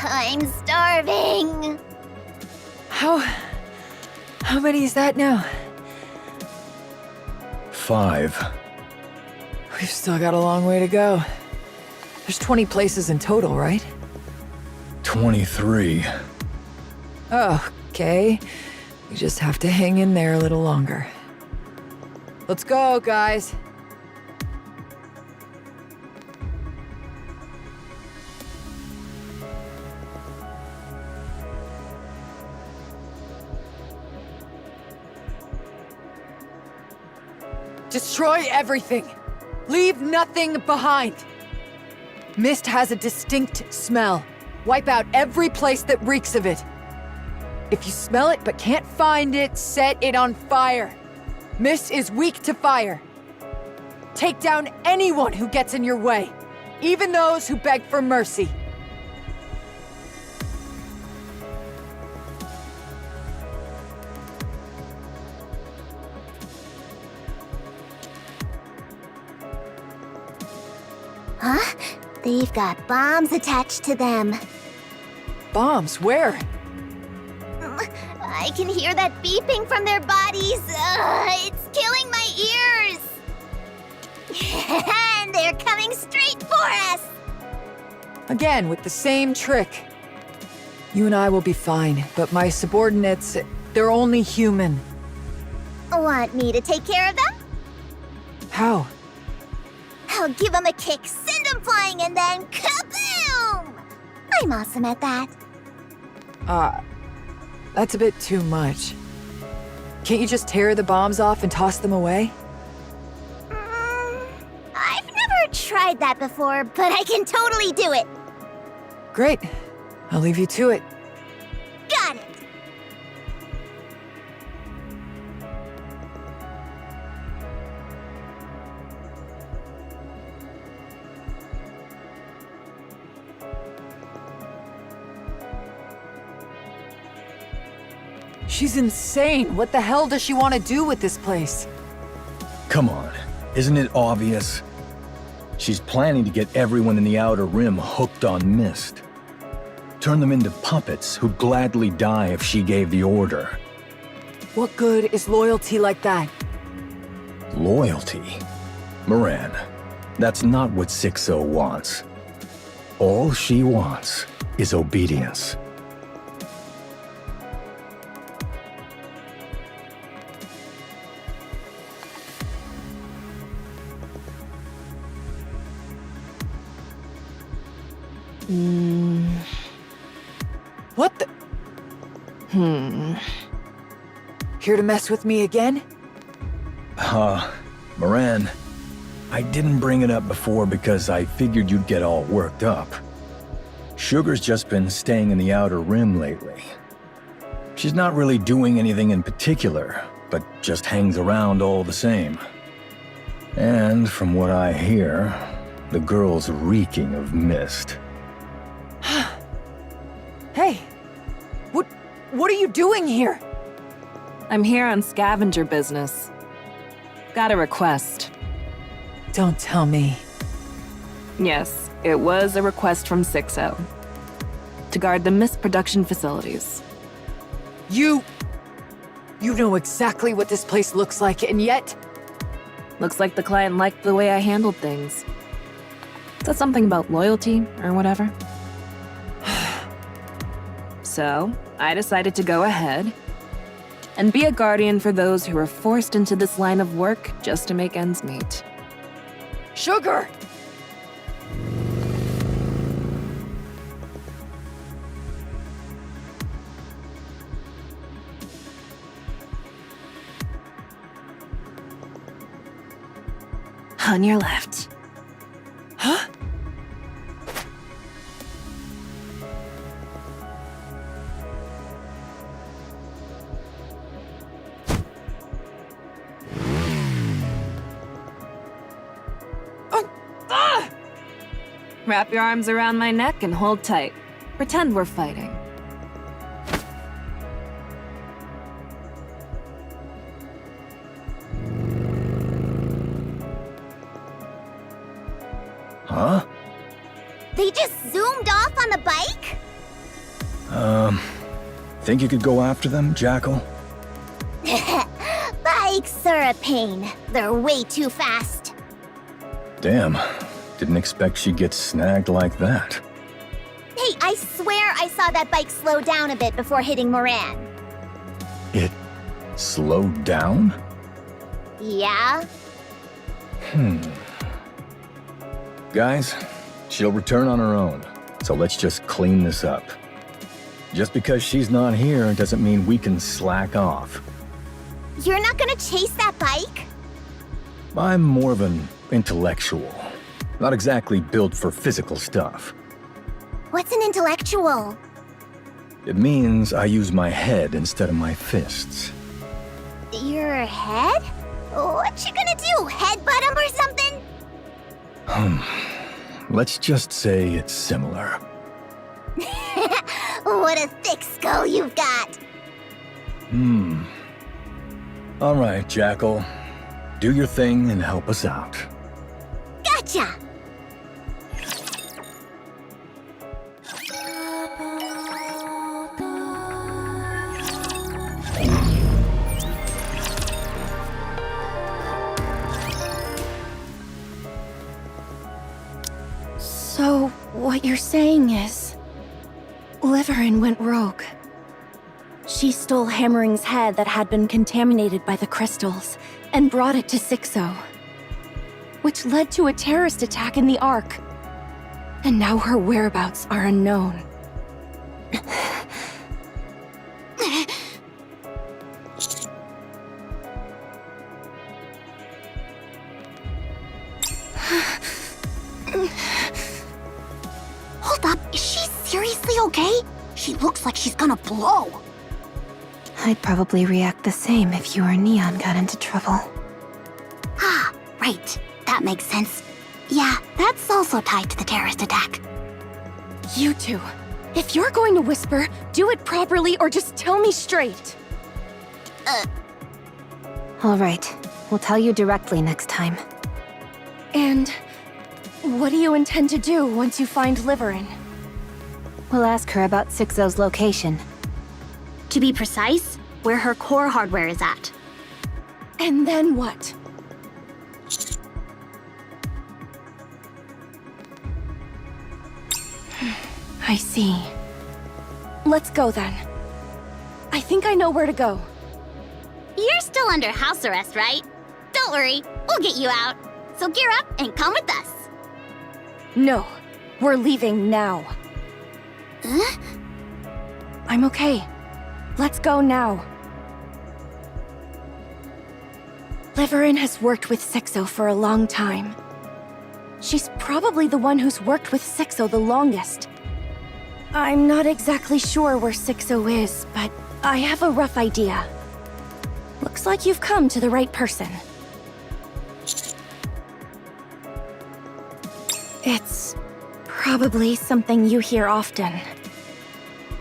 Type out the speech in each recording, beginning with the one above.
I'm starving. How many is that now? 5. We've still got a long way to go. There's 20 places in total, right? 23. Okay. We just have to hang in there a little longer. Let's go, guys. Destroy everything. Leave nothing behind. Mist has a distinct smell. Wipe out every place that reeks of it. If you smell it but can't find it, set it on fire. Mist is weak to fire. Take down anyone who gets in your way, even those who beg for mercy. Huh? They've got bombs attached to them. Bombs, where? I can hear that beeping from their bodies. It's killing my ears. And they're coming straight for us. Again, with the same trick. You and I will be fine, but my subordinates, they're only human. Want me to take care of them? How? I'll give them a kick, send them flying, and then kaboom! I'm awesome at that. That's a bit too much. Can't you just tear the bombs off and toss them away? I've never tried that before, but I can totally do it. Great. I'll leave you to it. Got it. She's insane. What the hell does she want to do with this place? Come on, isn't it obvious? She's planning to get everyone in the Outer Rim hooked on Mist. Turn them into puppets who'd gladly die if she gave the order. What good is loyalty like that? Loyalty? Moran, that's not what 6-0 wants. All she wants is obedience. What the? Here to mess with me again? Moran, I didn't bring it up before because I figured you'd get all worked up. Sugar's just been staying in the Outer Rim lately. She's not really doing anything in particular, but just hangs around all the same. And from what I hear, the girl's reeking of Mist. Hey, what are you doing here? I'm here on scavenger business. Got a request. Don't tell me. Yes, it was a request from 6-0. To guard the Mist production facilities. You know exactly what this place looks like, and yet... Looks like the client liked the way I handled things. Is that something about loyalty or whatever? So, I decided to go ahead and be a guardian for those who were forced into this line of work just to make ends meet. Sugar! On your left. Huh? Wrap your arms around my neck and hold tight. Pretend we're fighting. Huh? They just zoomed off on the bike? Think you could go after them, Jackal? Bikes are a pain. They're way too fast. Damn, didn't expect she'd get snagged like that. Hey, I swear I saw that bike slow down a bit before hitting Moran. It slowed down? Yeah? Guys, she'll return on her own, so let's just clean this up. Just because she's not here doesn't mean we can slack off. You're not gonna chase that bike? I'm more of an intellectual, not exactly built for physical stuff. What's an intellectual? It means I use my head instead of my fists. Your head? What you gonna do? Headbutt him or something? Let's just say it's similar. What a thick skull you've got! All right, Jackal. Do your thing and help us out. Gotcha! So, what you're saying is... Liverin went rogue. She stole Hammering's head that had been contaminated by the crystals and brought it to Sixo, which led to a terrorist attack in the Ark. And now her whereabouts are unknown. Hold up, is she seriously okay? She looks like she's gonna blow. I'd probably react the same if you or Neon got into trouble. Ah, right. That makes sense. Yeah, that's also tied to the terrorist attack. You two, if you're going to whisper, do it properly or just tell me straight. All right, we'll tell you directly next time. And what do you intend to do once you find Liverin? We'll ask her about Sixo's location. To be precise, where her core hardware is at. And then what? I see. Let's go then. I think I know where to go. You're still under house arrest, right? Don't worry, we'll get you out. So gear up and come with us. No, we're leaving now. Huh? I'm okay. Let's go now. Liverin has worked with Sixo for a long time. She's probably the one who's worked with Sixo the longest. I'm not exactly sure where Sixo is, but I have a rough idea. Looks like you've come to the right person. It's probably something you hear often.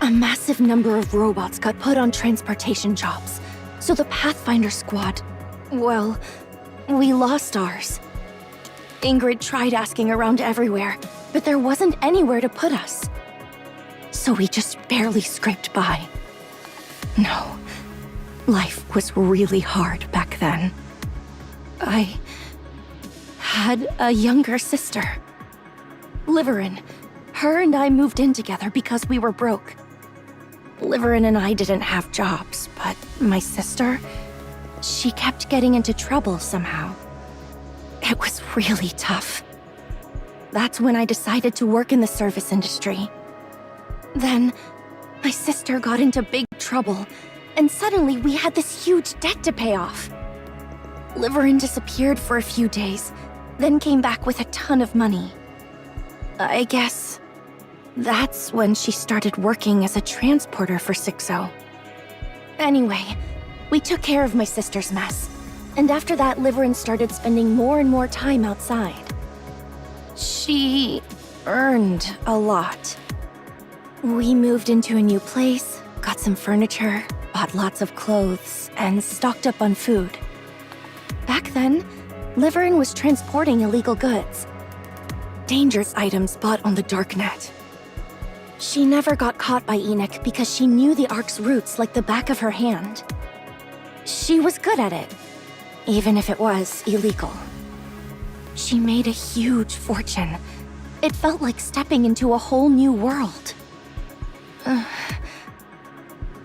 A massive number of robots got put on transportation jobs, so the Pathfinder squad, well, we lost ours. Ingrid tried asking around everywhere, but there wasn't anywhere to put us. So we just barely scraped by. No, life was really hard back then. I had a younger sister. Liverin. Her and I moved in together because we were broke. Liverin and I didn't have jobs, but my sister, she kept getting into trouble somehow. It was really tough. That's when I decided to work in the service industry. Then, my sister got into big trouble, and suddenly we had this huge debt to pay off. Liverin disappeared for a few days, then came back with a ton of money. I guess that's when she started working as a transporter for Sixo. Anyway, we took care of my sister's mess, and after that Liverin started spending more and more time outside. She earned a lot. We moved into a new place, got some furniture, bought lots of clothes, and stocked up on food. Back then, Liverin was transporting illegal goods. Dangerous items bought on the darknet. She never got caught by Enoch because she knew the Ark's roots like the back of her hand. She was good at it, even if it was illegal. She made a huge fortune. It felt like stepping into a whole new world.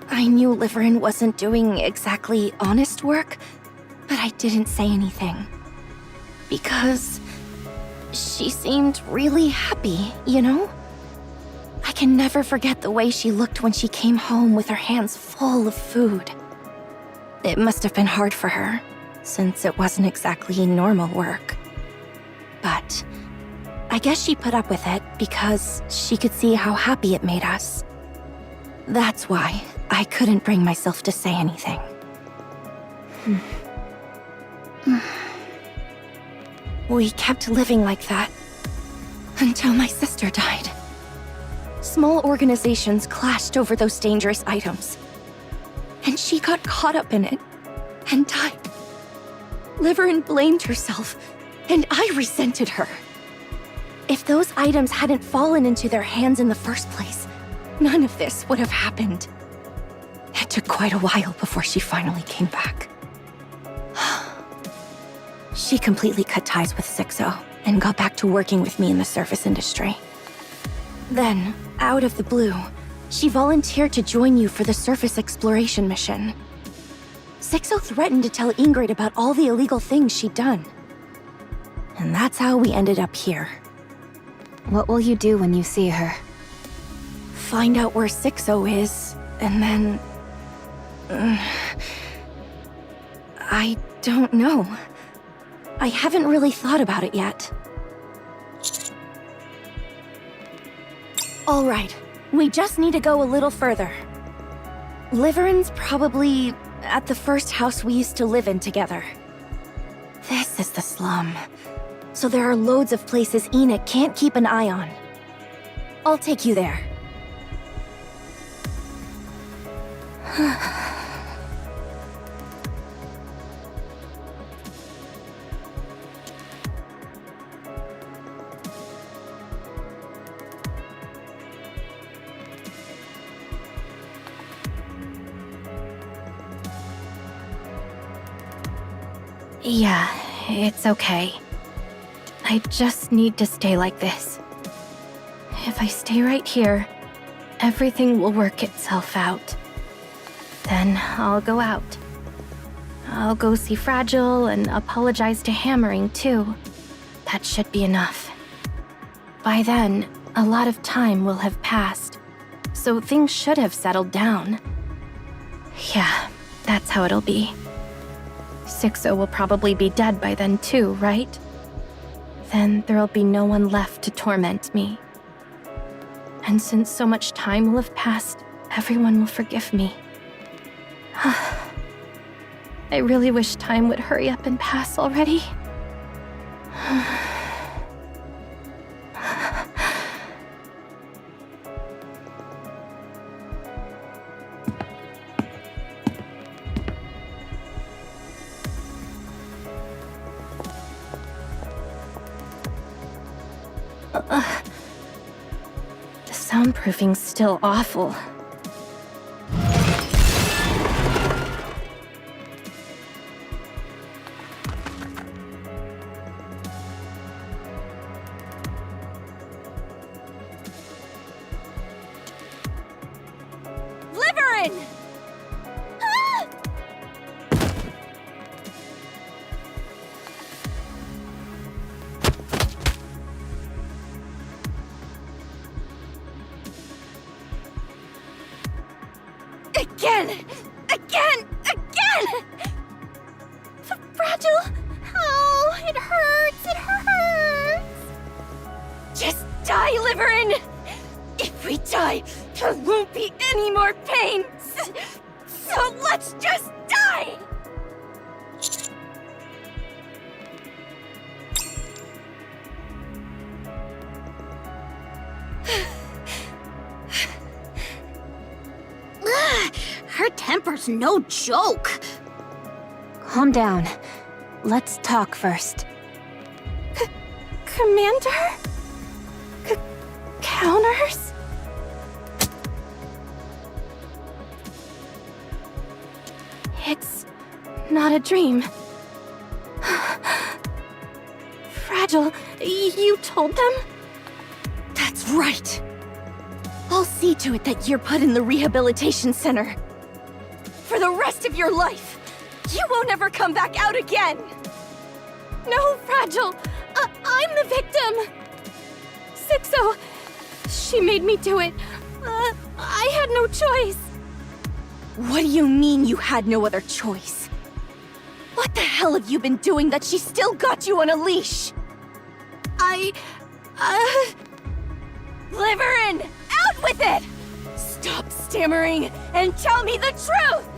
I knew Liverin wasn't doing exactly honest work, but I didn't say anything. Because she seemed really happy, you know? I can never forget the way she looked when she came home with her hands full of food. It must have been hard for her, since it wasn't exactly normal work. But I guess she put up with it because she could see how happy it made us. That's why I couldn't bring myself to say anything. We kept living like that until my sister died. Small organizations clashed over those dangerous items, and she got caught up in it and died. Liverin blamed herself, and I resented her. If those items hadn't fallen into their hands in the first place, none of this would have happened. It took quite a while before she finally came back. She completely cut ties with Sixo and got back to working with me in the service industry. Then, out of the blue, she volunteered to join you for the surface exploration mission. Sixo threatened to tell Ingrid about all the illegal things she'd done. And that's how we ended up here. What will you do when you see her? Find out where Sixo is, and then... I don't know. I haven't really thought about it yet. All right, we just need to go a little further. Liverin's probably at the first house we used to live in together. This is the slum, so there are loads of places Enoch can't keep an eye on. I'll take you there. Yeah, it's okay. I just need to stay like this. If I stay right here, everything will work itself out. Then I'll go out. I'll go see Fragile and apologize to Hammering too. That should be enough. By then, a lot of time will have passed, so things should have settled down. Yeah, that's how it'll be. Sixo will probably be dead by then too, right? Then there'll be no one left to torment me. And since so much time will have passed, everyone will forgive me. I really wish time would hurry up and pass already. The soundproofing's still awful. Liverin! Again! Again! Fragile! Oh, it hurts! It hurts! Just die, Liverin! If we die, there won't be any more pain! So let's just die! Her temper's no joke. Calm down. Let's talk first. Commander? Counters? It's not a dream. Fragile, you told them? That's right. I'll see to it that you're put in the rehabilitation center. For the rest of your life, you won't ever come back out again! No, Fragile! I'm the victim! Sixo, she made me do it. I had no choice. What do you mean you had no other choice? What the hell have you been doing that she still got you on a leash? Liverin! Out with it! Stop stammering and tell me the truth!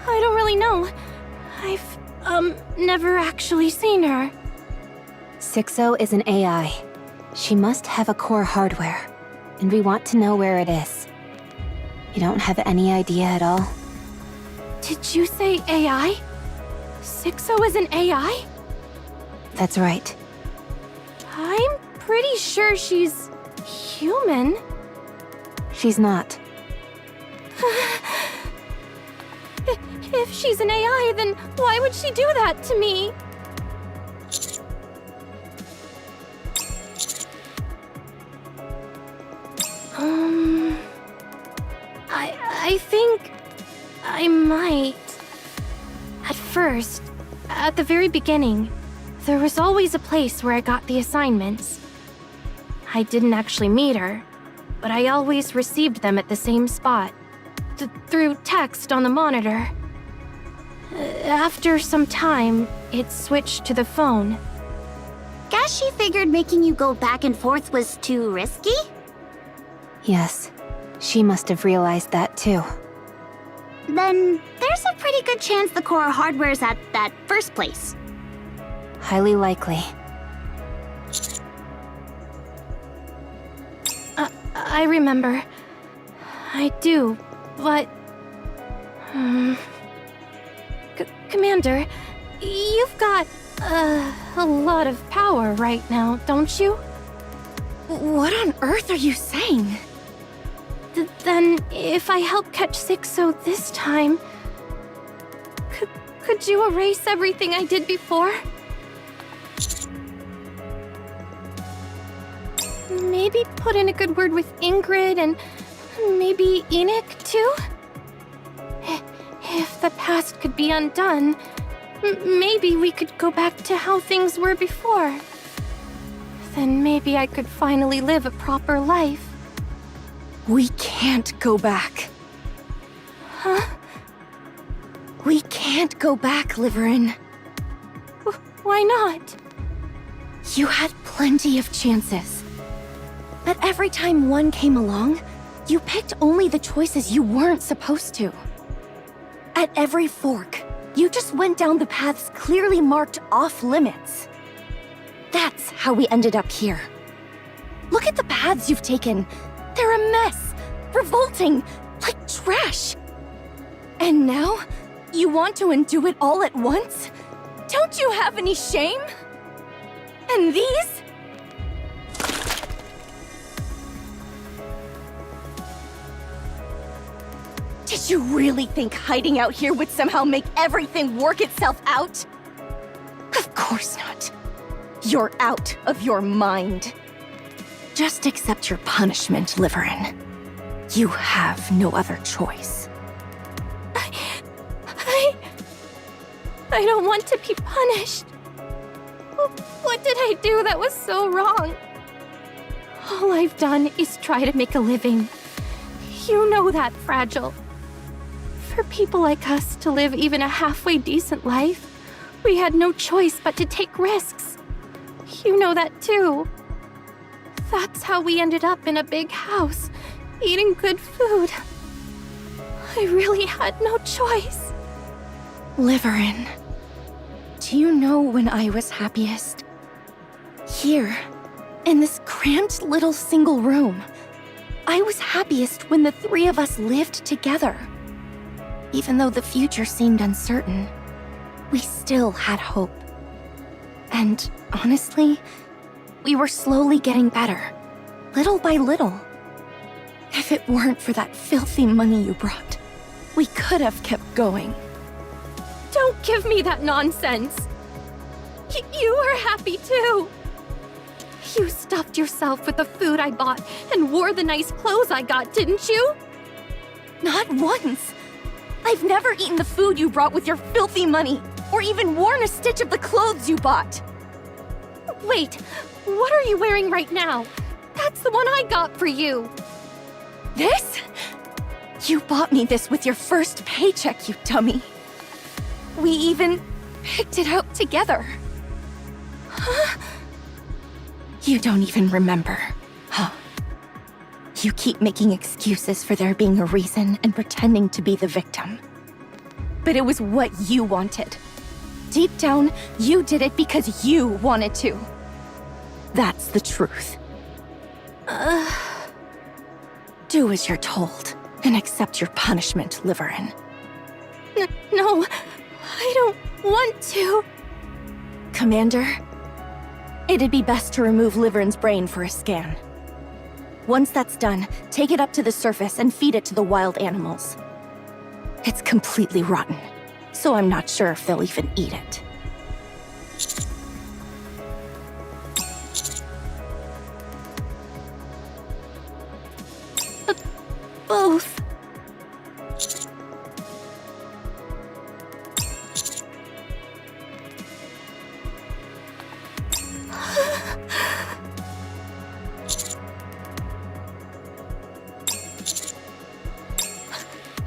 I don't really know. I've, never actually seen her. Sixo is an AI. She must have a core hardware, and we want to know where it is. You don't have any idea at all? Did you say AI? Sixo is an AI? That's right. I'm pretty sure she's human. She's not. If she's an AI, then why would she do that to me? I think I might. At first, at the very beginning, there was always a place where I got the assignments. I didn't actually meet her, but I always received them at the same spot, through text on the monitor. After some time, it switched to the phone. Guess she figured making you go back and forth was too risky? Yes. She must have realized that too. Then there's a pretty good chance the core hardware's at that first place. Highly likely. I remember. I do, but... Commander, you've got, a lot of power right now, don't you? What on earth are you saying? Then, if I help catch Sixo this time... Could you erase everything I did before? Maybe put in a good word with Ingrid and maybe Enoch too? If the past could be undone, maybe we could go back to how things were before. Then maybe I could finally live a proper life. We can't go back. Huh? We can't go back, Liverin. Why not? You had plenty of chances. But every time one came along, you picked only the choices you weren't supposed to. At every fork, you just went down the paths clearly marked off limits. That's how we ended up here. Look at the paths you've taken. They're a mess, revolting, like trash. And now, you want to undo it all at once? Don't you have any shame? And these? Did you really think hiding out here would somehow make everything work itself out? Of course not. You're out of your mind. Just accept your punishment, Liverin. You have no other choice. I don't want to be punished. What did I do that was so wrong? All I've done is try to make a living. You know that, Fragile. For people like us to live even a halfway decent life, we had no choice but to take risks. You know that too. That's how we ended up in a big house, eating good food. I really had no choice. Liverin, do you know when I was happiest? Here, in this cramped little single room. I was happiest when the three of us lived together. Even though the future seemed uncertain. we still had hope. And honestly, we were slowly getting better, little by little. If it weren't for that filthy money you brought, we could have kept going. Don't give me that nonsense! You were happy too! You stuffed yourself with the food I bought and wore the nice clothes I got, didn't you? Not once! I've never eaten the food you brought with your filthy money, or even worn a stitch of the clothes you bought. Wait, what are you wearing right now? That's the one I got for you! This? You bought me this with your first paycheck, you dummy. We even picked it out together. Huh? You don't even remember, huh? You keep making excuses for there being a reason and pretending to be the victim. But it was what you wanted. Deep down, you did it because you wanted to. That's the truth. Do as you're told, and accept your punishment, Liverin. No, I don't want to. Commander, it'd be best to remove Liverin's brain for a scan. Once that's done, take it up to the surface and feed it to the wild animals. It's completely rotten, so I'm not sure if they'll even eat it. Both.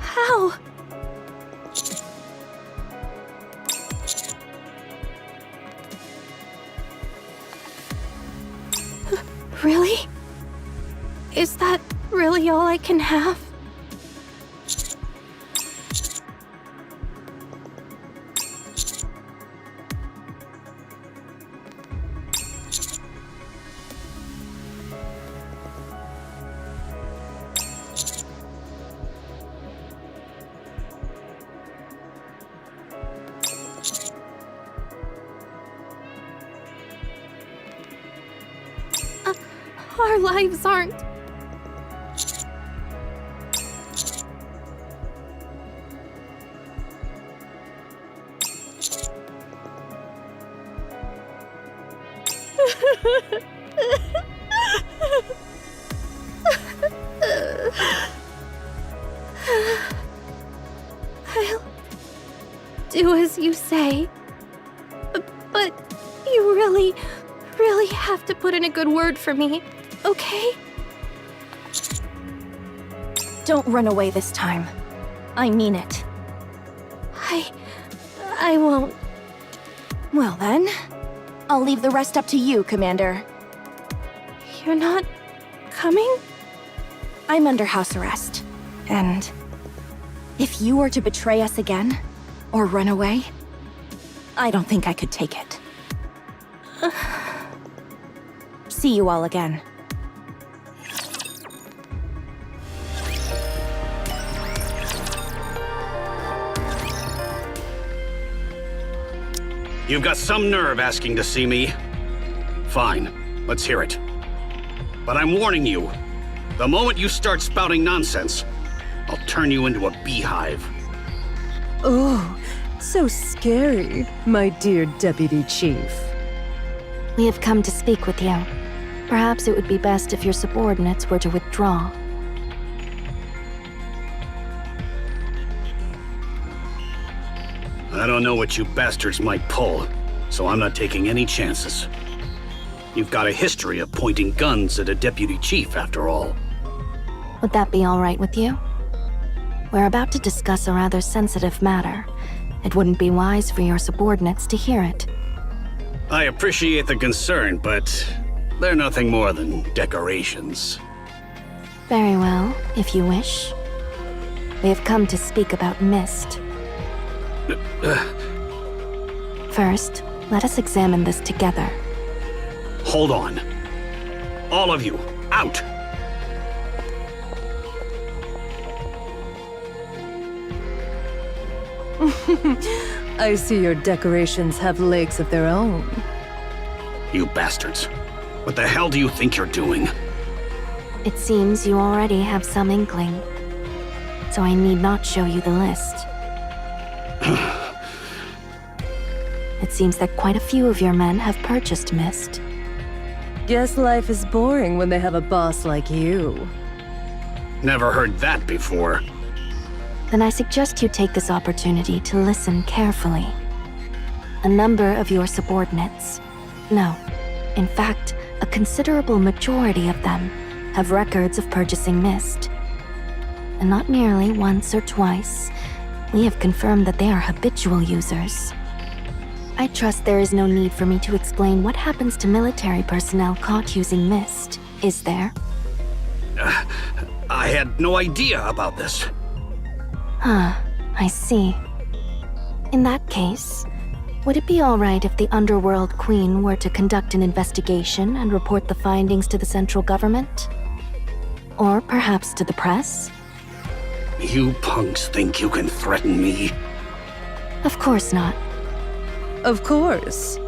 How? Really? Is that really all I can have? Our lives aren't... I'll do as you say. But you really have to put in a good word for me, okay? Don't run away this time. I mean it. I won't. Well then, I'll leave the rest up to you, Commander. You're not coming? I'm under house arrest, and if you were to betray us again, or run away, I don't think I could take it. See you all again. You've got some nerve asking to see me. Fine, let's hear it. But I'm warning you, the moment you start spouting nonsense, I'll turn you into a beehive. Oh, so scary, my dear Deputy Chief. We have come to speak with you. Perhaps it would be best if your subordinates were to withdraw. I don't know what you bastards might pull, so I'm not taking any chances. You've got a history of pointing guns at a deputy chief, after all. Would that be all right with you? We're about to discuss a rather sensitive matter. It wouldn't be wise for your subordinates to hear it. I appreciate the concern, but they're nothing more than decorations. Very well, if you wish. We have come to speak about Mist. First, let us examine this together. Hold on. All of you, out! I see your decorations have legs of their own. You bastards. What the hell do you think you're doing? It seems you already have some inkling. So I need not show you the list. It seems that quite a few of your men have purchased Mist. Guess life is boring when they have a boss like you. Never heard that before. Then I suggest you take this opportunity to listen carefully. A number of your subordinates, no, in fact, a considerable majority of them, have records of purchasing Mist. And not merely once or twice, we have confirmed that they are habitual users. I trust there is no need for me to explain what happens to military personnel caught using Mist, is there? I had no idea about this. I see. In that case, would it be alright if the Underworld Queen were to conduct an investigation and report the findings to the central government? Or perhaps to the press? You punks think you can threaten me? Of course not. Of course.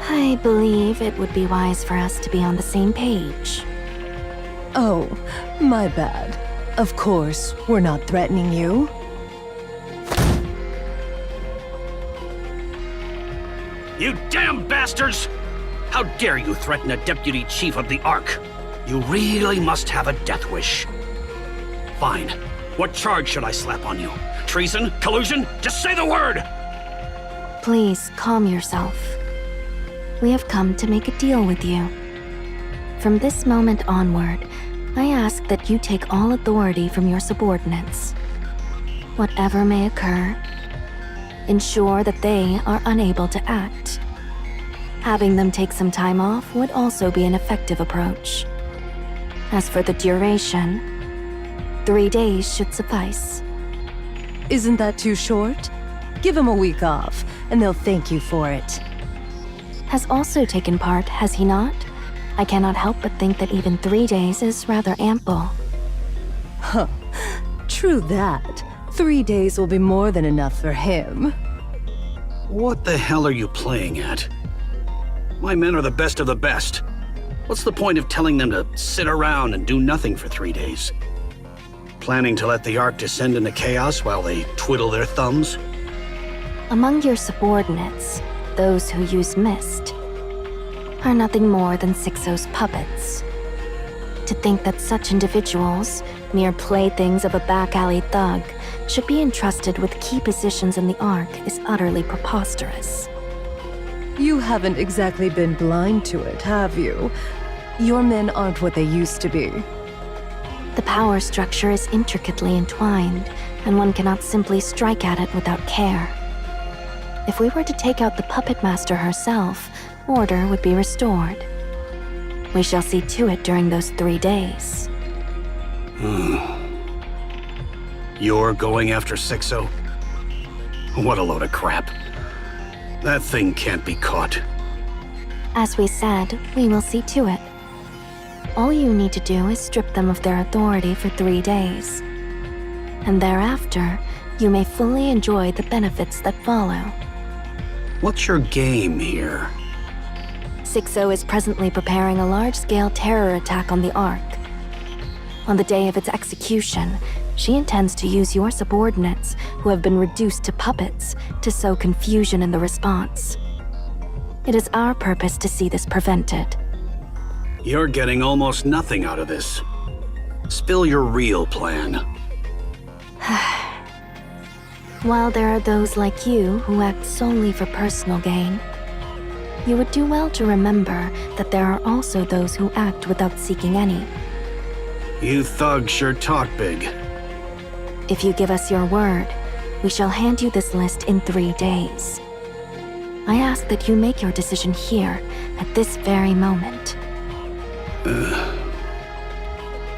I believe it would be wise for us to be on the same page. Oh, my bad. Of course, we're not threatening you. You damn bastards! How dare you threaten a deputy chief of the Ark? You really must have a death wish. Fine. What charge should I slap on you? Treason? Collusion? Just say the word! Please, calm yourself. We have come to make a deal with you. From this moment onward, I ask that you take all authority from your subordinates. Whatever may occur, ensure that they are unable to act. Having them take some time off would also be an effective approach. As for the duration, 3 days should suffice. Isn't that too short? Give them a week off, and they'll thank you for it. Has also taken part, has he not? I cannot help but think that even 3 days is rather ample. Huh. True that. 3 days will be more than enough for him. What the hell are you playing at? My men are the best of the best. What's the point of telling them to sit around and do nothing for 3 days? Planning to let the Ark descend into chaos while they twiddle their thumbs? Among your subordinates, those who use Mist, are nothing more than Sixo's puppets. To think that such individuals, mere playthings of a back-alley thug, should be entrusted with key positions in the Ark is utterly preposterous. You haven't exactly been blind to it, have you? Your men aren't what they used to be. The power structure is intricately entwined, and one cannot simply strike at it without care. If we were to take out the puppet master herself, order would be restored. We shall see to it during those 3 days. You're going after Sixo? What a load of crap. That thing can't be caught. As we said, we will see to it. All you need to do is strip them of their authority for 3 days. And thereafter, you may fully enjoy the benefits that follow. What's your game here? Sixo is presently preparing a large-scale terror attack on the Ark. On the day of its execution, she intends to use your subordinates, who have been reduced to puppets, to sow confusion in the response. It is our purpose to see this prevented. You're getting almost nothing out of this. Spill your real plan. While there are those like you who act solely for personal gain, you would do well to remember that there are also those who act without seeking any. You thugs sure talk big. If you give us your word, we shall hand you this list in 3 days. I ask that you make your decision here, at this very moment.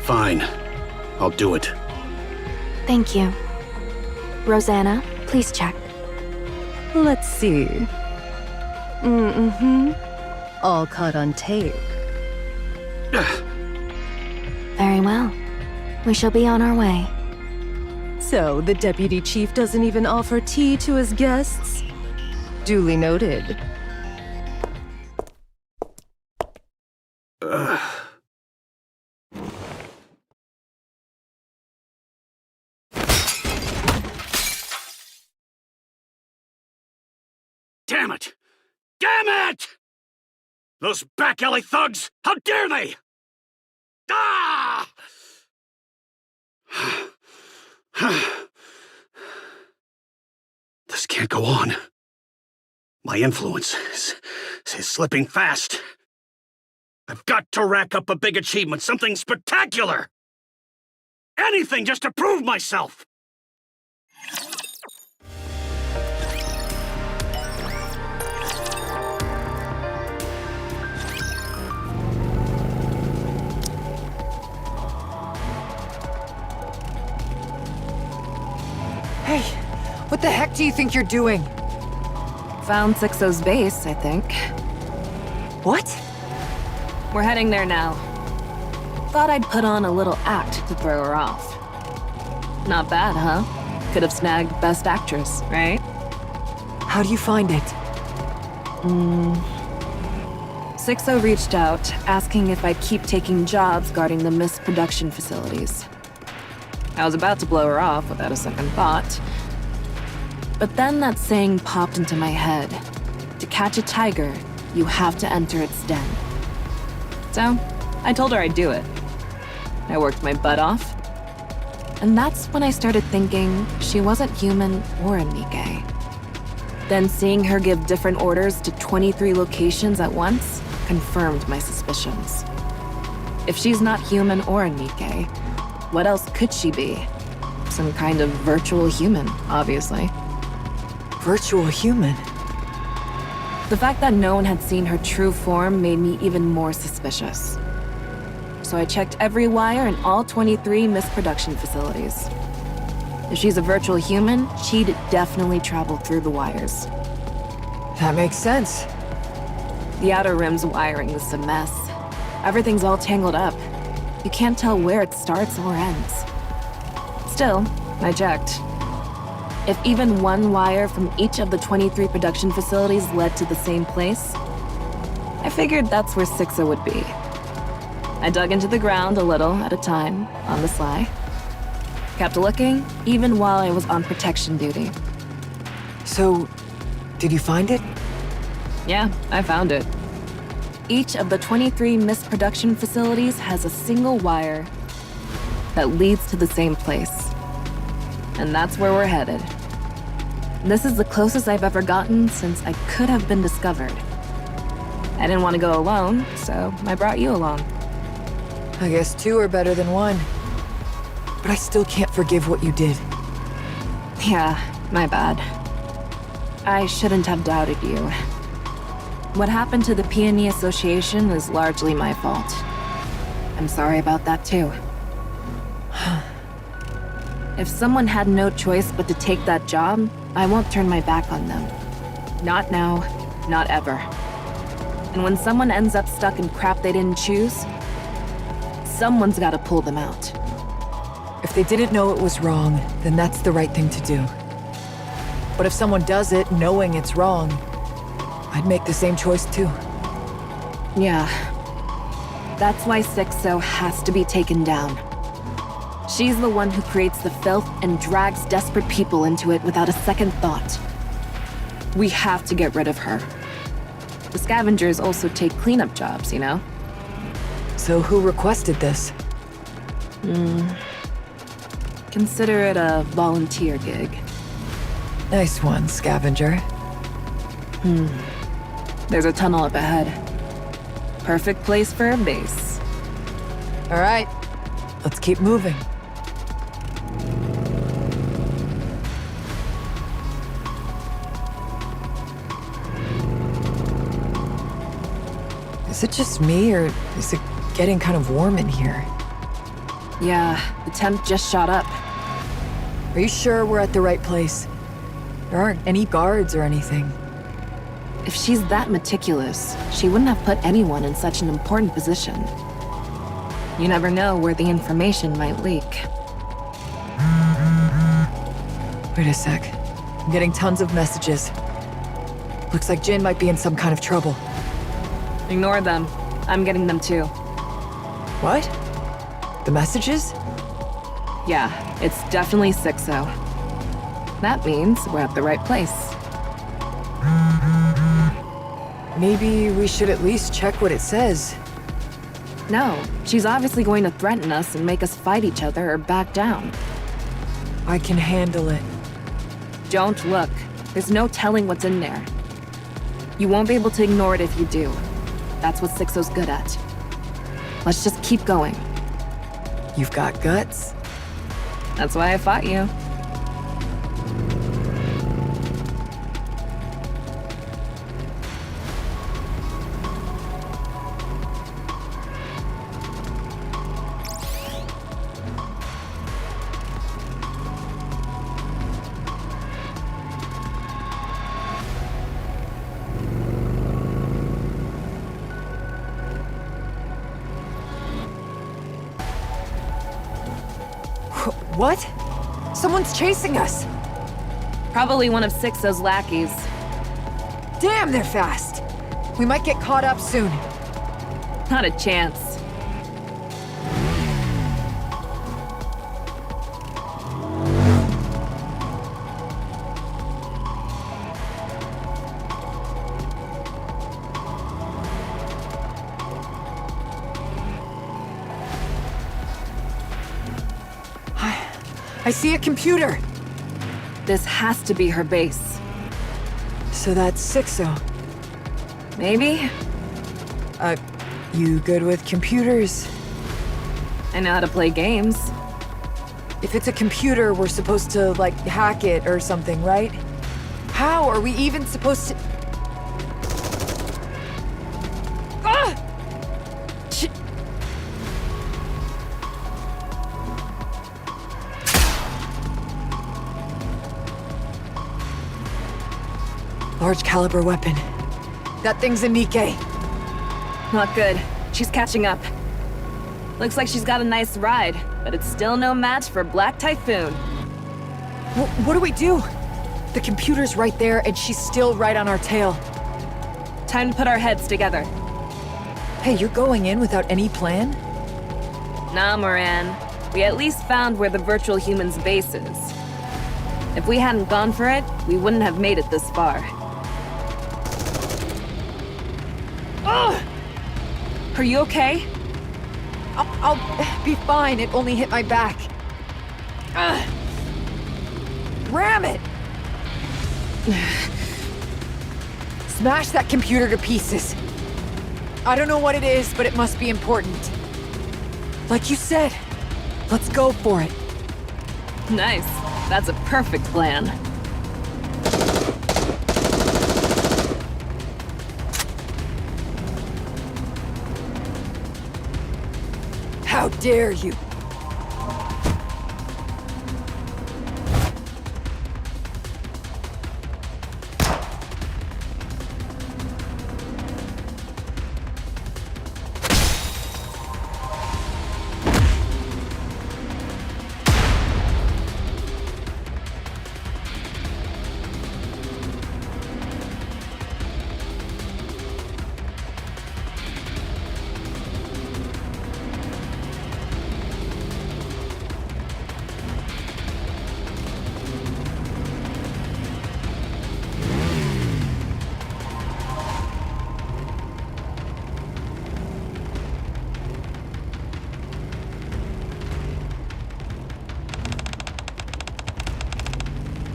Fine. I'll do it. Thank you. Rosanna, please check. Let's see. All caught on tape. Very well. We shall be on our way. So, the deputy chief doesn't even offer tea to his guests? Duly noted. Damn it! Damn it! Those back alley thugs! How dare they! Ah! This can't go on. My influence is slipping fast. I've got to rack up a big achievement, something spectacular! Anything just to prove myself! Hey, what the heck do you think you're doing? Found 6-0's base, I think. What? We're heading there now. Thought I'd put on a little act to throw her off. Not bad, huh? Could have snagged Best Actress, right? How do you find it? 6-0 reached out, asking if I'd keep taking jobs guarding the mist production facilities. I was about to blow her off without a second thought. But then that saying popped into my head. To catch a tiger, you have to enter its den. So, I told her I'd do it. I worked my butt off. And that's when I started thinking she wasn't human or a Nikke. Then seeing her give different orders to 23 locations at once confirmed my suspicions. If she's not human or a Nikke, what else could she be? Some kind of virtual human, obviously. Virtual human? The fact that no one had seen her true form made me even more suspicious. So I checked every wire in all 23 mist production facilities. If she's a virtual human, she'd definitely travel through the wires. That makes sense. The outer rim's wiring is a mess. Everything's all tangled up. You can't tell where it starts or ends. Still, I checked. If even one wire from each of the 23 production facilities led to the same place, I figured that's where 6-0 would be. I dug into the ground a little at a time, on the sly. Kept looking, even while I was on protection duty. So, did you find it? Yeah, I found it. Each of the 23 mist production facilities has a single wire that leads to the same place. And that's where we're headed. This is the closest I've ever gotten since I could have been discovered. I didn't want to go alone, so I brought you along. I guess two are better than one. But I still can't forgive what you did. Yeah, my bad. I shouldn't have doubted you. What happened to the Peony Association is largely my fault. I'm sorry about that too. If someone had no choice but to take that job, I won't turn my back on them. Not now, not ever. And when someone ends up stuck in crap they didn't choose, someone's gotta pull them out. If they didn't know it was wrong, then that's the right thing to do. But if someone does it knowing it's wrong, I'd make the same choice too. Yeah. That's why 6-0 has to be taken down. She's the one who creates the filth and drags desperate people into it without a second thought. We have to get rid of her. The scavengers also take cleanup jobs, you know? So who requested this? Consider it a volunteer gig. Nice one, scavenger. There's a tunnel up ahead. Perfect place for a base. All right, let's keep moving. Is it just me, or is it getting kind of warm in here? Yeah, the temp just shot up. Are you sure we're at the right place? There aren't any guards or anything. If she's that meticulous, she wouldn't have put anyone in such an important position. You never know where the information might leak. Wait a sec. I'm getting tons of messages. Looks like Jin might be in some kind of trouble. Ignore them. I'm getting them too. What? The messages? Yeah, it's definitely 6-0. That means we're at the right place. Maybe we should at least check what it says. No, she's obviously going to threaten us and make us fight each other or back down. I can handle it. Don't look. There's no telling what's in there. You won't be able to ignore it if you do. That's what 6-0's good at. Let's just keep going. You've got guts? That's why I fought you. What? Someone's chasing us! Probably one of 6-0's lackeys. Damn, they're fast! We might get caught up soon. Not a chance. I see a computer! This has to be her base. So that's 6-0. Maybe? You good with computers? I know how to play games. If it's a computer, we're supposed to, like, hack it or something, right? How are we even supposed to... Ah! Shit. Large caliber weapon. That thing's a Nikke. Not good. She's catching up. Looks like she's got a nice ride, but it's still no match for Black Typhoon. What do we do? The computer's right there, and she's still right on our tail. Time to put our heads together. Hey, you're going in without any plan? Nah, Moran. We at least found where the virtual human's base is. If we hadn't gone for it, we wouldn't have made it this far. Ugh! Are you okay? I'll be fine. It only hit my back. Ugh. Ram it! Smash that computer to pieces. I don't know what it is, but it must be important. Like you said, let's go for it. Nice. That's a perfect plan. How dare you!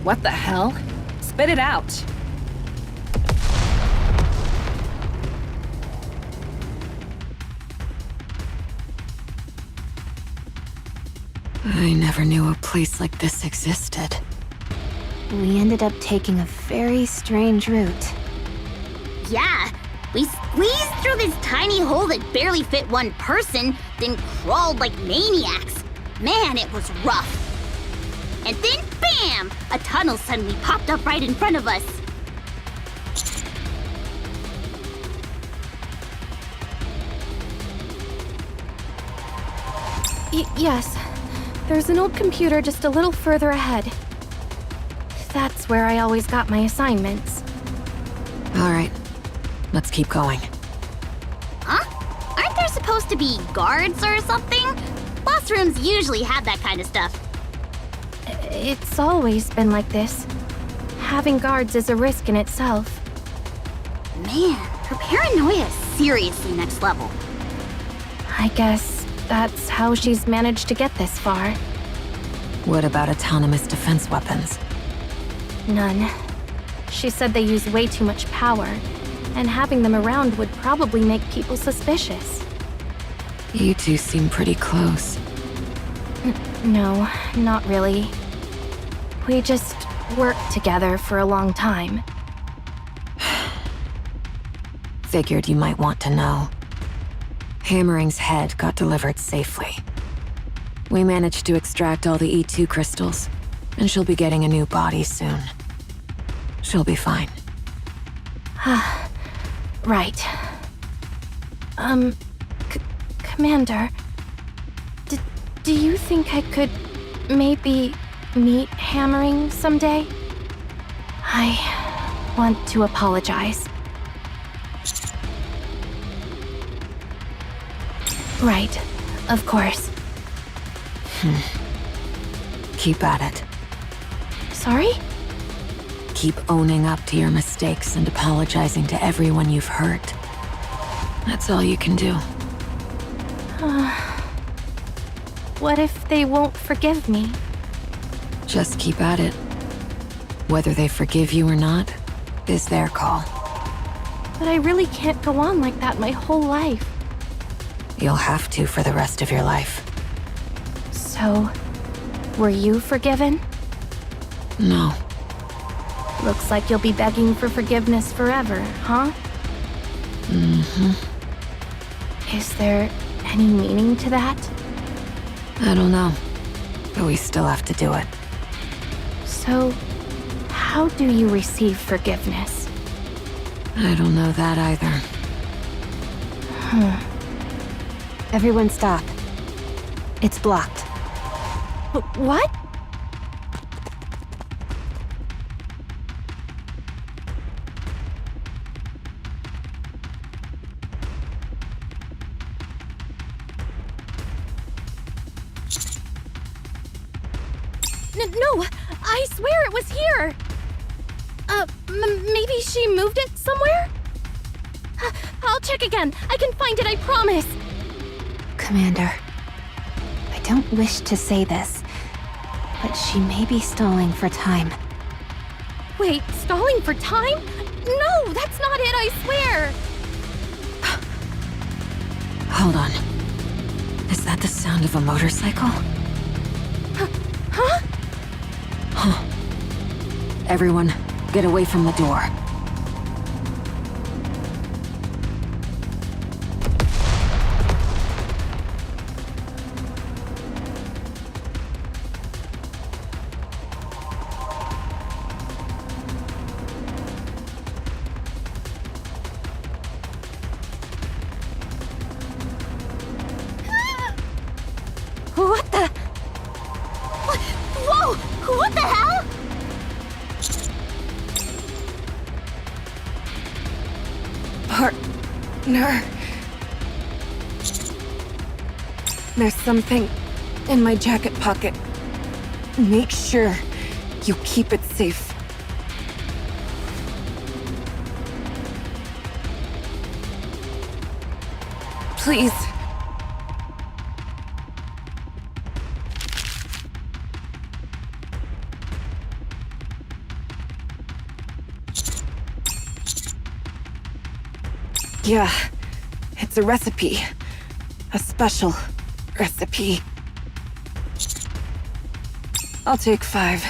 What the hell? Spit it out. I never knew a place like this existed. We ended up taking a very strange route. Yeah, we squeezed through this tiny hole that barely fit one person, then crawled like maniacs. Man, it was rough. And then, bam! A tunnel suddenly popped up right in front of us. Yes. There's an old computer just a little further ahead. That's where I always got my assignments. All right, let's keep going. Huh? Aren't there supposed to be guards or something? Boss rooms usually have that kind of stuff. It's always been like this. Having guards is a risk in itself. Man, her paranoia is seriously next level. I guess that's how she's managed to get this far. What about autonomous defense weapons? None. She said they use way too much power, and having them around would probably make people suspicious. You two seem pretty close. No, not really. We just worked together for a long time. Figured you might want to know. Hammering's head got delivered safely. We managed to extract all the E2 crystals, and she'll be getting a new body soon. She'll be fine. Right. Commander, do you think I could maybe meet Hammering someday? I want to apologize. Right, of course. Keep at it. Sorry? Keep owning up to your mistakes and apologizing to everyone you've hurt. That's all you can do. What if they won't forgive me? Just keep at it. Whether they forgive you or not is their call. But I really can't go on like that my whole life. You'll have to for the rest of your life. So, were you forgiven? No. Looks like you'll be begging for forgiveness forever, huh? Mm-hmm. Is there any meaning to that? I don't know. But we still have to do it. So, how do you receive forgiveness? I don't know that either. Everyone stop. It's blocked. What? No, I swear it was here. Maybe she moved it somewhere? I'll check again. I can find it, I promise. Commander, I don't wish to say this, but she may be stalling for time. Wait, stalling for time? No, that's not it, I swear. Hold on. Is that the sound of a motorcycle? Huh? Huh. Everyone, get away from the door. What the? Whoa! What the hell? Partner. There's something in my jacket pocket. Make sure you keep it safe. Please. Yeah, it's a recipe. A special recipe. I'll take 5.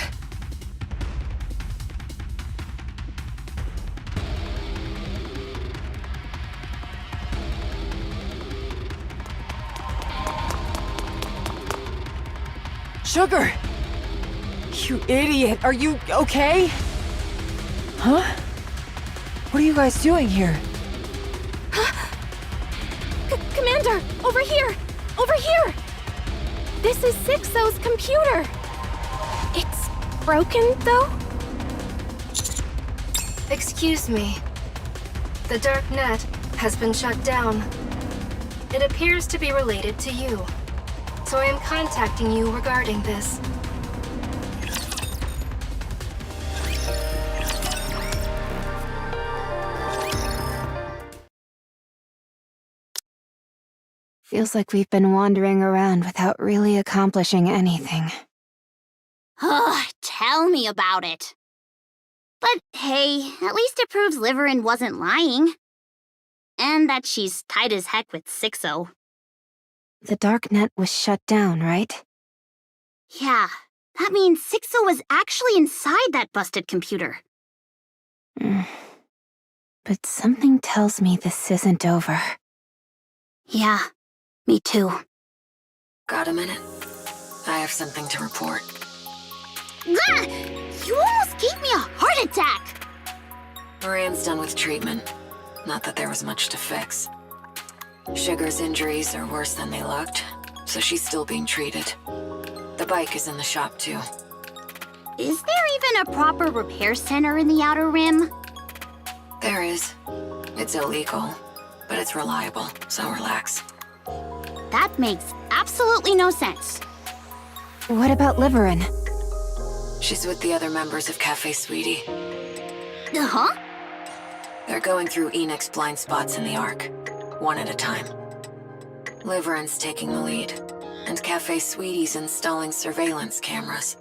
Sugar! You idiot! Are you okay? Huh? What are you guys doing here? Commander, over here! Over here! This is Sixo's computer! It's broken, though? Excuse me. The dark net has been shut down. It appears to be related to you. So I am contacting you regarding this. Feels like we've been wandering around without really accomplishing anything. Tell me about it. But hey, at least it proves Liverin wasn't lying. And that she's tight as heck with Sixo. The dark net was shut down, right? Yeah, that means Sixo was actually inside that busted computer. But something tells me this isn't over. Yeah, me too. Got a minute? I have something to report. Gah! You almost gave me a heart attack! Moran's done with treatment. Not that there was much to fix. Sugar's injuries are worse than they looked, so she's still being treated. The bike is in the shop too. Is there even a proper repair center in the Outer Rim? There is. It's illegal, but it's reliable, so relax. That makes absolutely no sense. What about Liverin? She's with the other members of Cafe Sweetie. Huh? They're going through Enix's blind spots in the Ark, one at a time. Liverin's taking the lead, and Cafe Sweetie's installing surveillance cameras.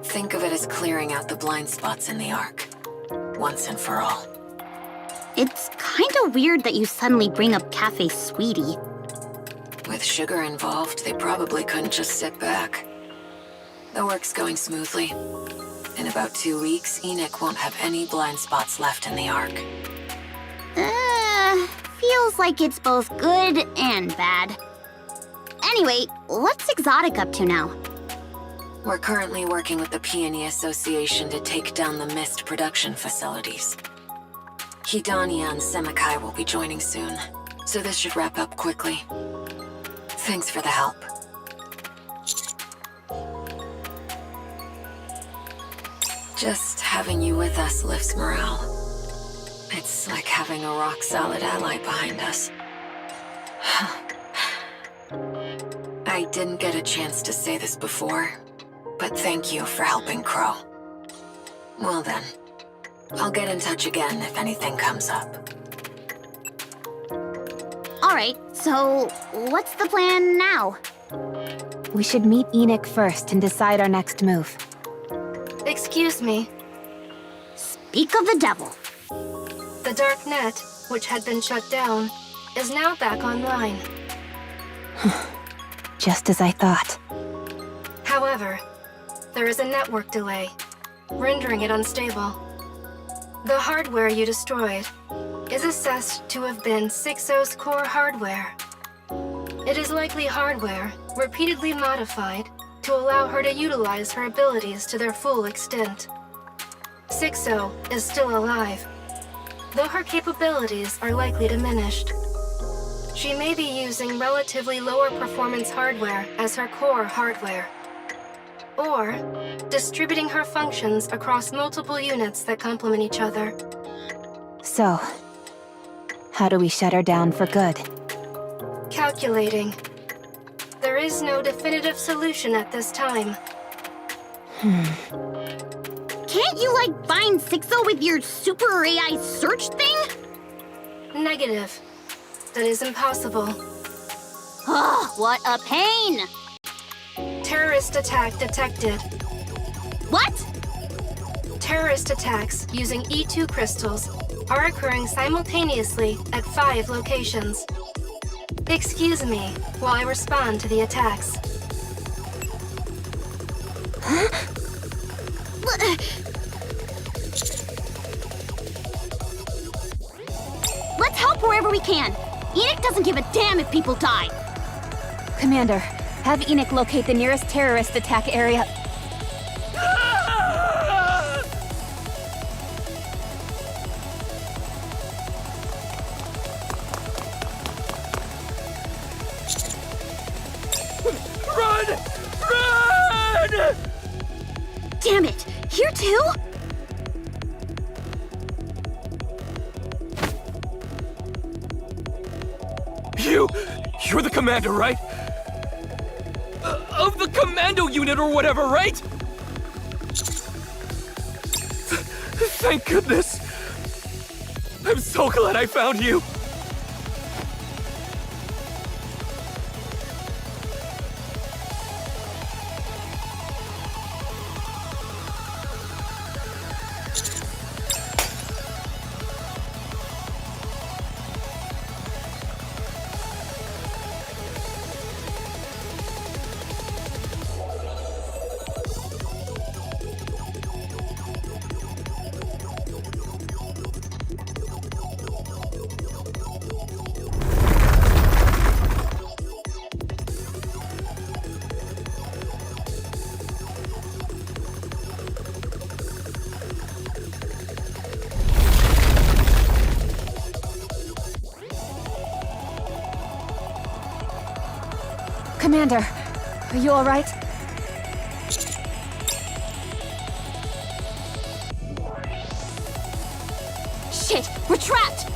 Think of it as clearing out the blind spots in the Ark, once and for all. It's kinda weird that you suddenly bring up Cafe Sweetie. With Sugar involved, they probably couldn't just sit back. The work's going smoothly. In about 2 weeks, Enic won't have any blind spots left in the Ark. Feels like it's both good and bad. Anyway, what's Exotic up to now? We're currently working with the Peony Association to take down the Mist production facilities. Hidania and Semikai will be joining soon, so this should wrap up quickly. Thanks for the help. Just having you with us lifts morale. It's like having a rock-solid ally behind us. I didn't get a chance to say this before, but thank you for helping Crow. Well then, I'll get in touch again if anything comes up. Alright, so what's the plan now? We should meet Enic first and decide our next move. Excuse me. Speak of the devil. The dark net, which had been shut down, is now back online. Just as I thought. However, there is a network delay, rendering it unstable. The hardware you destroyed is assessed to have been Sixo's core hardware. It is likely hardware repeatedly modified to allow her to utilize her abilities to their full extent. Sixo is still alive, though her capabilities are likely diminished. She may be using relatively lower performance hardware as her core hardware, or distributing her functions across multiple units that complement each other. So, how do we shut her down for good? Calculating. There is no definitive solution at this time. Can't you, like, find Sixo with your super AI search thing? Negative. That is impossible. Ugh, what a pain! Terrorist attack detected. What? Terrorist attacks using E2 crystals are occurring simultaneously at 5 locations. Excuse me while I respond to the attacks. Let's help wherever we can. Enic doesn't give a damn if people die. Commander, have Enic locate the nearest terrorist attack area. Run! Run! Damn it! Here too? You're the commander, right? Of the commando unit or whatever, right? Thank goodness. I'm so glad I found you. Commander, are you all right? Shit, we're trapped!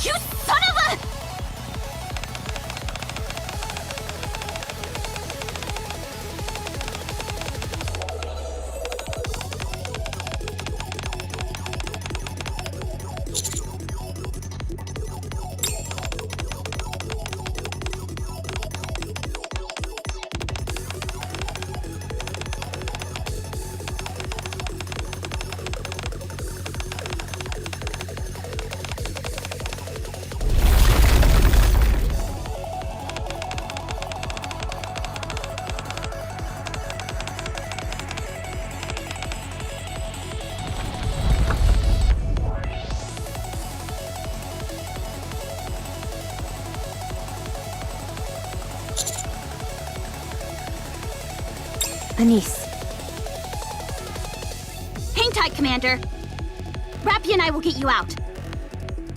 You son of a... Anise. Hang tight, Commander. Rappy and I will get you out.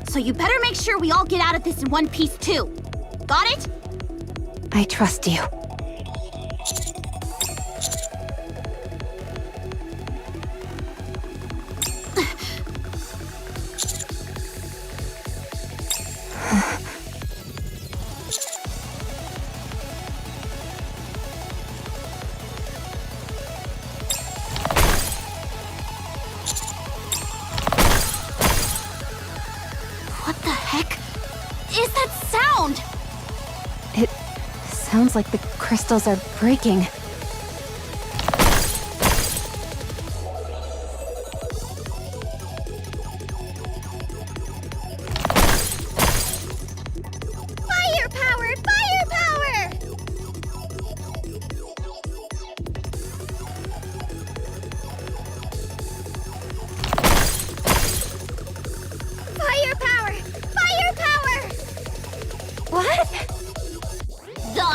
So you better make sure we all get out of this in one piece, too. Got it? I trust you. What the heck is that sound? It sounds like the crystals are breaking. Firepower! Firepower! Firepower! Firepower! What? The...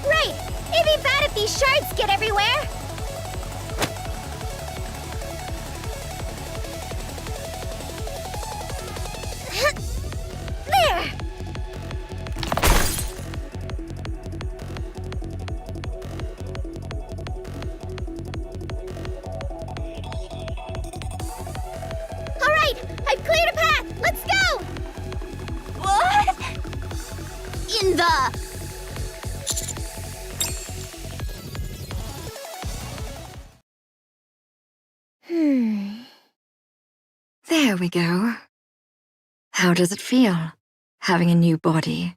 Right! It'd be bad if these shards get everywhere! There! Alright! I've cleared a path! Let's go! What? In the... There we go. How does it feel, having a new body?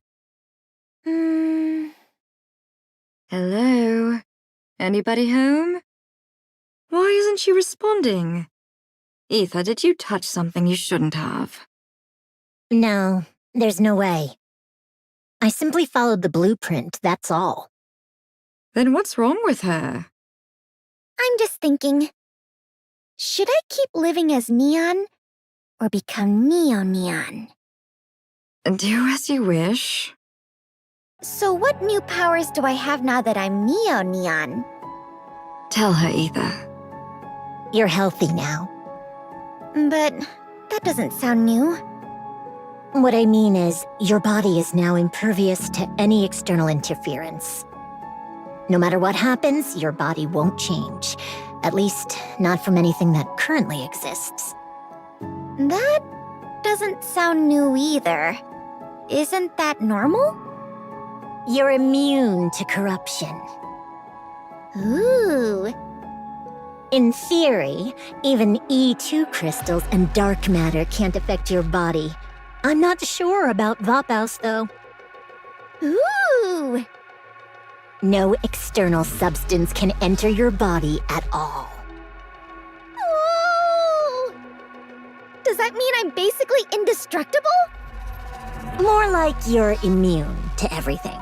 Hello? Anybody home? Why isn't she responding? Ether, did you touch something you shouldn't have? No, there's no way. I simply followed the blueprint, that's all. Then what's wrong with her? I'm just thinking, should I keep living as Neon or become Neo-Neon? Do as you wish. So what new powers do I have now that I'm Neo-Neon? Tell her, Ether. You're healthy now. But that doesn't sound new. What I mean is, your body is now impervious to any external interference. No matter what happens, your body won't change. At least, not from anything that currently exists. That doesn't sound new either. Isn't that normal? You're immune to corruption. Ooh. In theory, even E2 crystals and dark matter can't affect your body. I'm not sure about Vapaus, though. Ooh. No external substance can enter your body at all. Ooh. Does that mean I'm basically indestructible? More like you're immune to everything.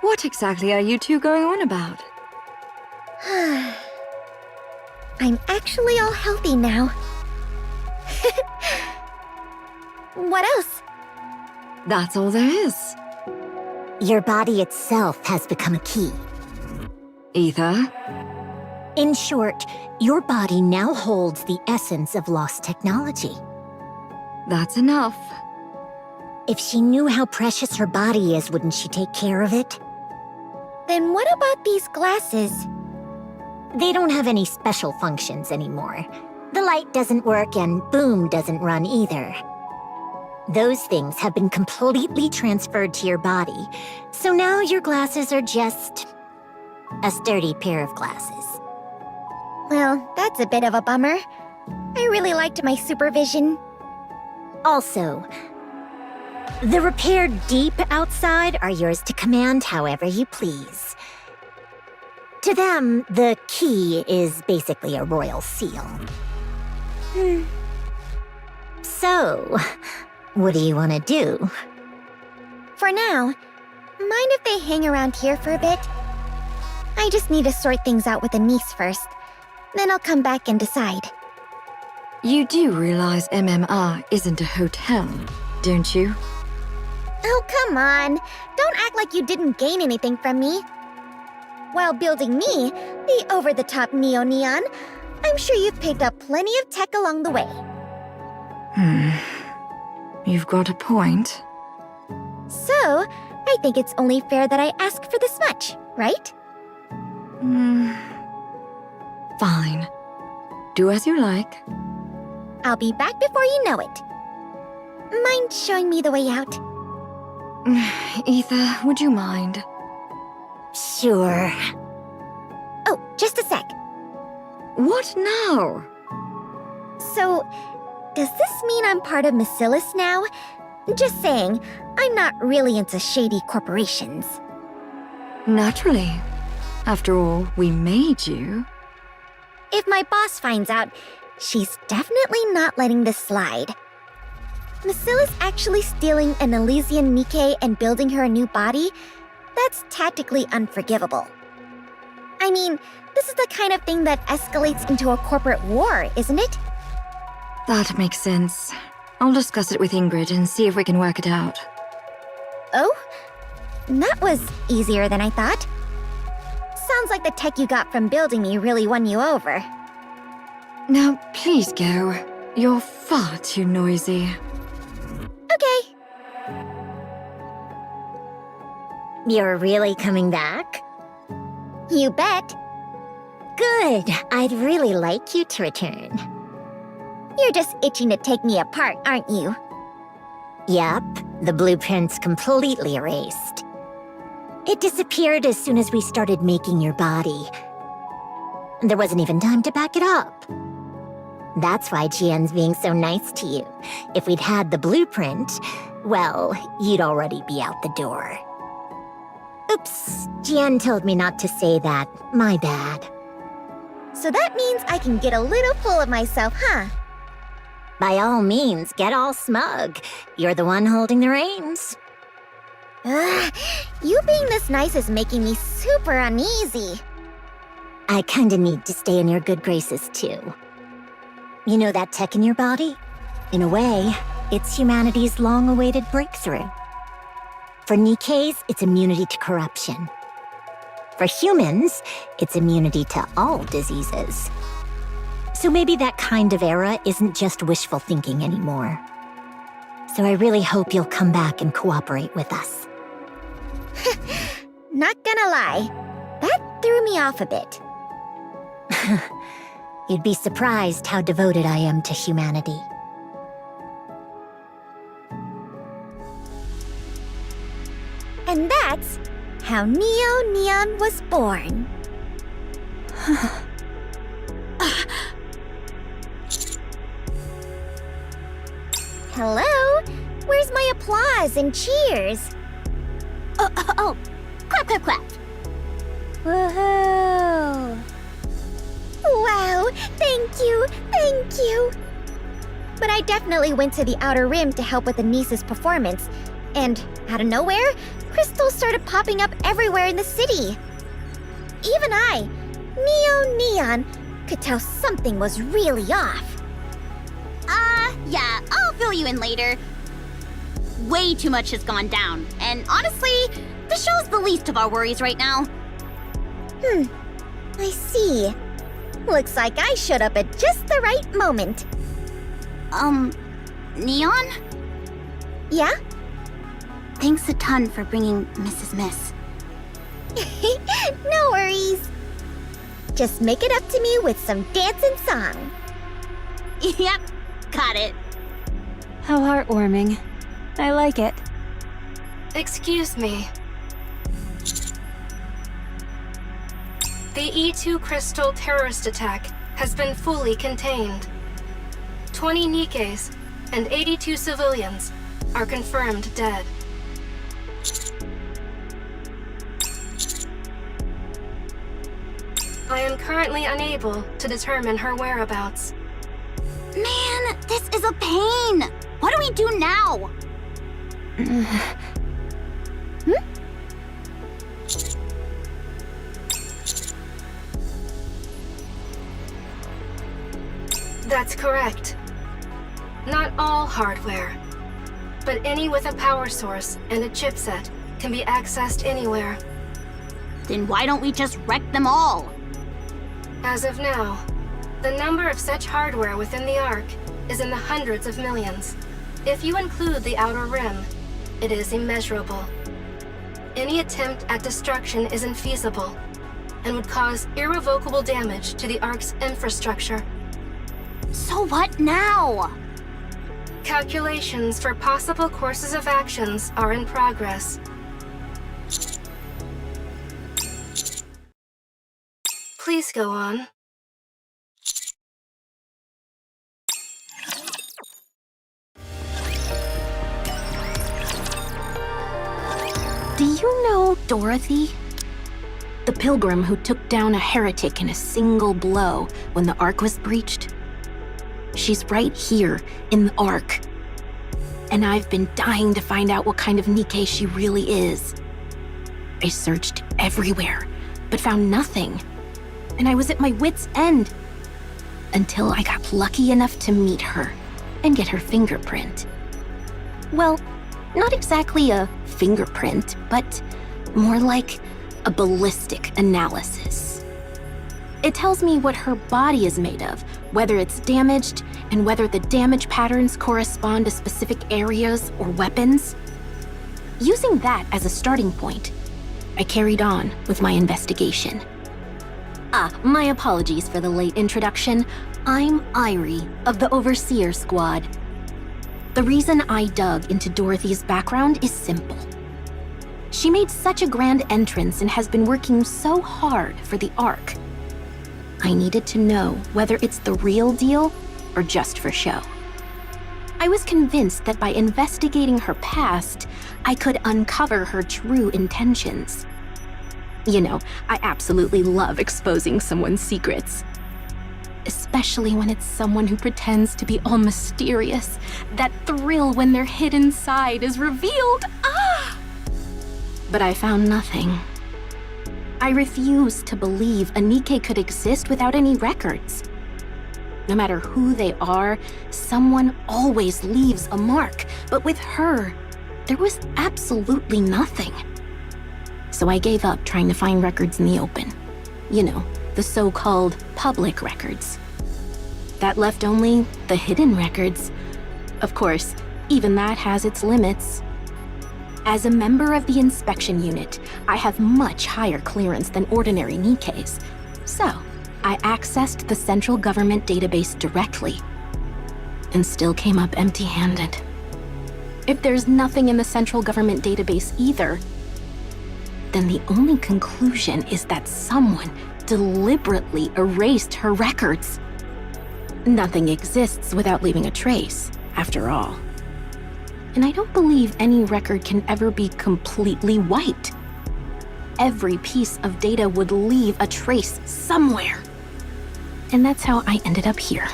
What exactly are you two going on about? I'm actually all healthy now. What else? That's all there is. Your body itself has become a key. Ether? In short, your body now holds the essence of lost technology. That's enough. If she knew how precious her body is, wouldn't she take care of it? Then what about these glasses? They don't have any special functions anymore. The light doesn't work and Boom doesn't run either. Those things have been completely transferred to your body, so now your glasses are just a sturdy pair of glasses. Well, that's a bit of a bummer. I really liked my supervision. Also, the repaired deep outside are yours to command however you please. To them, the key is basically a royal seal. So, what do you want to do? For now, mind if they hang around here for a bit? I just need to sort things out with a niece first. Then I'll come back and decide. You do realize MMR isn't a hotel, don't you? Oh, come on. Don't act like you didn't gain anything from me. While building me, the over-the-top Neo-Neon, I'm sure you've picked up plenty of tech along the way. You've got a point. So, I think it's only fair that I ask for this much, right? Fine. Do as you like. I'll be back before you know it. Mind showing me the way out? Ether, would you mind? Sure. Oh, just a sec. What now? So, does this mean I'm part of Bacillus now? Just saying, I'm not really into shady corporations. Naturally. After all, we made you. If my boss finds out, she's definitely not letting this slide. Bacillus actually stealing an Elysian Nikke and building her a new body? That's tactically unforgivable. I mean, this is the kind of thing that escalates into a corporate war, isn't it? That makes sense. I'll discuss it with Ingrid and see if we can work it out. Oh? That was easier than I thought. Sounds like the tech you got from building me really won you over. Now, please go. You're far too noisy. Okay. You're really coming back? You bet. Good. I'd really like you to return. You're just itching to take me apart, aren't you? Yep, the blueprint's completely erased. It disappeared as soon as we started making your body. There wasn't even time to back it up. That's why Jian's being so nice to you. If we'd had the blueprint, well, you'd already be out the door. Oops, Jen told me not to say that. My bad. So that means I can get a little full of myself, huh? By all means, get all smug. You're the one holding the reins. You being this nice is making me super uneasy. I kinda need to stay in your good graces too. You know that tech in your body? In a way, it's humanity's long-awaited breakthrough. For Nikke's, it's immunity to corruption. For humans, it's immunity to all diseases. So maybe that kind of era isn't just wishful thinking anymore. So I really hope you'll come back and cooperate with us. Not gonna lie, that threw me off a bit. You'd be surprised how devoted I am to humanity. And that's how Neo Neon was born. Hello? Where's my applause and cheers? Oh, clap, clap, clap. Woohoo! Wow, thank you. But I definitely went to the Outer Rim to help with Anisa's performance, and out of nowhere, crystals started popping up everywhere in the city. Even I, Neo Neon, could tell something was really off. Yeah, I'll fill you in later. Way too much has gone down, and honestly, the show's the least of our worries right now. I see. Looks like I showed up at just the right moment. Neon? Yeah? Thanks a ton for bringing Mrs. Miss. No worries. Just make it up to me with some dance and song. Yep, got it. How heartwarming. I like it. Excuse me. The E2 crystal terrorist attack has been fully contained. 20 Nikkes and 82 civilians are confirmed dead. I am currently unable to determine her whereabouts. Man, this is a pain. What do we do now? That's correct. Not all hardware, but any with a power source and a chipset can be accessed anywhere. Then why don't we just wreck them all? As of now, the number of such hardware within the Ark is in the hundreds of millions. If you include the Outer Rim, it is immeasurable. Any attempt at destruction is infeasible and would cause irrevocable damage to the Ark's infrastructure. So what now? Calculations for possible courses of actions are in progress. Please go on. Do you know Dorothy? The pilgrim who took down a heretic in a single blow when the Ark was breached? She's right here in the Ark. And I've been dying to find out what kind of Nikke she really is. I searched everywhere, but found nothing. And I was at my wit's end. Until I got lucky enough to meet her and get her fingerprint. Well, not exactly a fingerprint, but more like a ballistic analysis. It tells me what her body is made of, whether it's damaged, and whether the damage patterns correspond to specific areas or weapons. Using that as a starting point, I carried on with my investigation. My apologies for the late introduction. I'm Irie of the Overseer Squad. The reason I dug into Dorothy's background is simple. She made such a grand entrance and has been working so hard for the Ark. I needed to know whether it's the real deal or just for show. I was convinced that by investigating her past, I could uncover her true intentions. You know, I absolutely love exposing someone's secrets. Especially when it's someone who pretends to be all mysterious. That thrill when their hidden side is revealed. Ah! But I found nothing. I refuse to believe a Nikke could exist without any records. No matter who they are, someone always leaves a mark. But with her, there was absolutely nothing. So I gave up trying to find records in the open. You know, the so-called public records. That left only the hidden records. Of course, even that has its limits. As a member of the inspection unit, I have much higher clearance than ordinary Nikkes. So, I accessed the central government database directly, and still came up empty-handed. If there's nothing in the central government database either, then the only conclusion is that someone deliberately erased her records. Nothing exists without leaving a trace, after all. And I don't believe any record can ever be completely wiped. Every piece of data would leave a trace somewhere. And that's how I ended up here,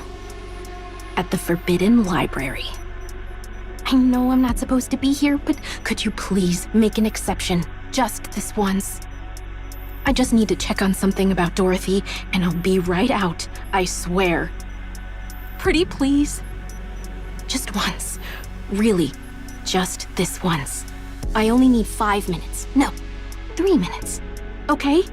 at the Forbidden Library. I know I'm not supposed to be here, but could you please make an exception, just this once? I just need to check on something about Dorothy, and I'll be right out, I swear. Pretty please. Just once. Really, just this once. I only need 5 minutes. No, 3 minutes. Okay?